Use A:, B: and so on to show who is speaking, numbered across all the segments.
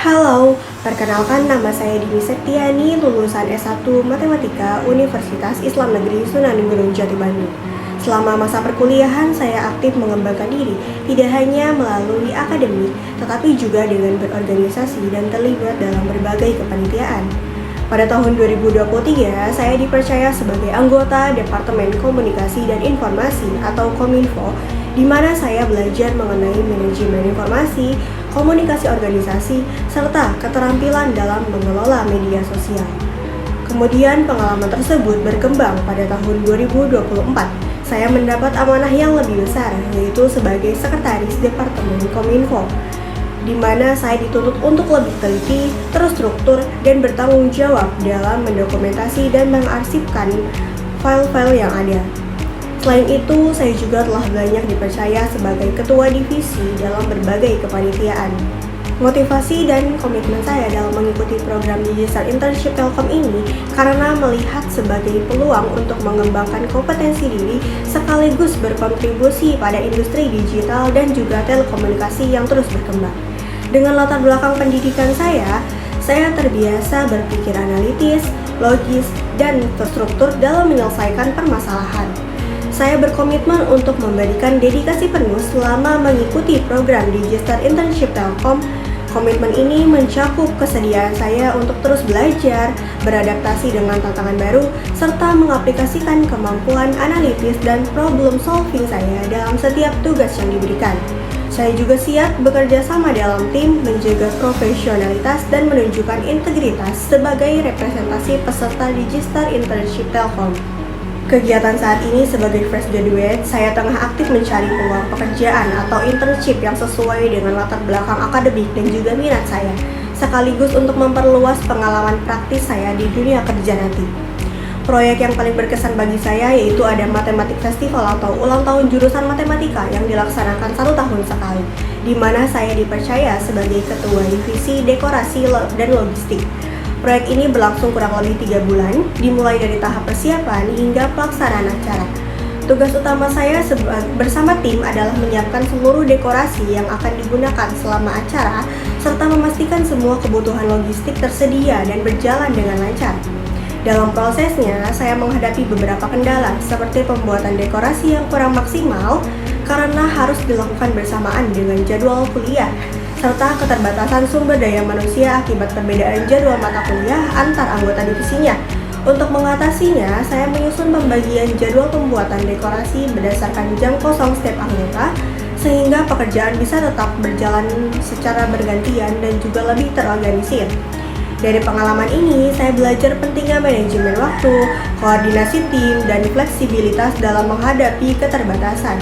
A: Halo, perkenalkan nama saya Dini Septiani, lulusan S1 Matematika Universitas Islam Negeri Sunan Gunung Jati Bandung. Selama masa perkuliahan, saya aktif mengembangkan diri, tidak hanya melalui akademik, tetapi juga dengan berorganisasi dan terlibat dalam berbagai kepanitiaan. Pada tahun 2023, saya dipercaya sebagai anggota Departemen Komunikasi dan Informasi atau Kominfo, di mana saya belajar mengenai manajemen informasi, komunikasi organisasi, serta keterampilan dalam mengelola media sosial. Kemudian pengalaman tersebut berkembang pada tahun 2024. Saya mendapat amanah yang lebih besar, yaitu sebagai Sekretaris Departemen Kominfo, di mana saya dituntut untuk lebih teliti, terstruktur, dan bertanggung jawab dalam mendokumentasi dan mengarsipkan file-file yang ada. Selain itu, saya juga telah banyak dipercaya sebagai ketua divisi dalam berbagai kepanitiaan. Motivasi dan komitmen saya dalam mengikuti program Digital Internship Telkom ini karena melihat sebagai peluang untuk mengembangkan kompetensi diri sekaligus berkontribusi pada industri digital dan juga telekomunikasi yang terus berkembang. Dengan latar belakang pendidikan saya terbiasa berpikir analitis, logis, dan terstruktur dalam menyelesaikan permasalahan. Saya berkomitmen untuk memberikan dedikasi penuh selama mengikuti program Digital Internship Telkom. Komitmen ini mencakup kesediaan saya untuk terus belajar, beradaptasi dengan tantangan baru, serta mengaplikasikan kemampuan analitis dan problem solving saya dalam setiap tugas yang diberikan. Saya juga siap bekerja sama dalam tim, menjaga profesionalitas, dan menunjukkan integritas sebagai representasi peserta Digital Internship Telkom. Kegiatan saat ini sebagai fresh graduate, saya tengah aktif mencari peluang pekerjaan atau internship yang sesuai dengan latar belakang akademik dan juga minat saya, sekaligus untuk memperluas pengalaman praktis saya di dunia kerja nanti. Proyek yang paling berkesan bagi saya yaitu ada Matematik Festival atau ulang tahun jurusan matematika yang dilaksanakan 1 tahun sekali, di mana saya dipercaya sebagai ketua divisi dekorasi dan logistik. Proyek ini berlangsung kurang lebih 3 bulan, dimulai dari tahap persiapan hingga pelaksanaan acara. Tugas utama saya bersama tim adalah menyiapkan seluruh dekorasi yang akan digunakan selama acara, serta memastikan semua kebutuhan logistik tersedia dan berjalan dengan lancar. Dalam prosesnya, saya menghadapi beberapa kendala, seperti pembuatan dekorasi yang kurang maksimal karena harus dilakukan bersamaan dengan jadwal kuliah, serta keterbatasan sumber daya manusia akibat perbedaan jadwal mata kuliah antar anggota divisinya. Untuk mengatasinya, saya menyusun pembagian jadwal pembuatan dekorasi berdasarkan jam kosong setiap anggota, sehingga pekerjaan bisa tetap berjalan secara bergantian dan juga lebih terorganisir. Dari pengalaman ini, saya belajar pentingnya manajemen waktu, koordinasi tim, dan fleksibilitas dalam menghadapi keterbatasan.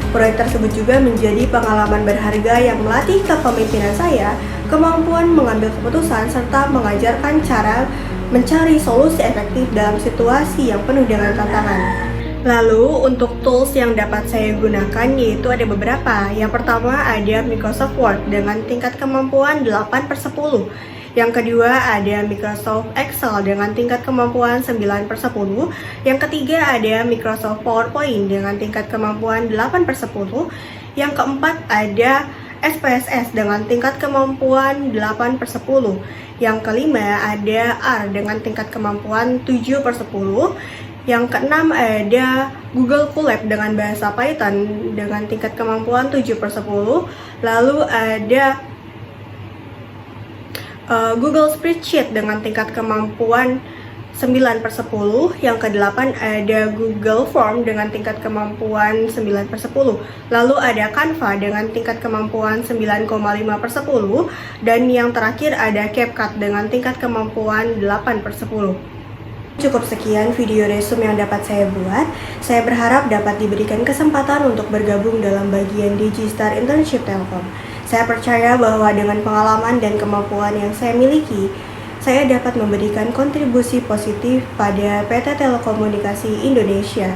A: Proyek tersebut juga menjadi pengalaman berharga yang melatih kepemimpinan saya, kemampuan mengambil keputusan, serta mengajarkan cara mencari solusi efektif dalam situasi yang penuh dengan tantangan. Lalu, untuk tools yang dapat saya gunakan yaitu ada beberapa. Yang pertama ada Microsoft Word dengan tingkat kemampuan 8/10. Yang kedua ada Microsoft Excel dengan tingkat kemampuan 9/10. Yang ketiga ada Microsoft PowerPoint dengan tingkat kemampuan 8/10. Yang keempat ada SPSS dengan tingkat kemampuan 8/10. Yang kelima ada R dengan tingkat kemampuan 7/10. Yang keenam ada Google Colab dengan bahasa Python dengan tingkat kemampuan 7/10. Lalu ada Google Spreadsheet dengan tingkat kemampuan 9/10. Yang kedelapan ada Google Form dengan tingkat kemampuan 9/10. Lalu ada Canva dengan tingkat kemampuan 9,5/10. Dan yang terakhir ada CapCut dengan tingkat kemampuan 8/10. Cukup sekian video resume yang dapat saya buat. Saya berharap dapat diberikan kesempatan untuk bergabung dalam bagian Digital Internship Telkom. Saya percaya bahwa dengan pengalaman dan kemampuan yang saya miliki, saya dapat memberikan kontribusi positif pada PT Telekomunikasi Indonesia.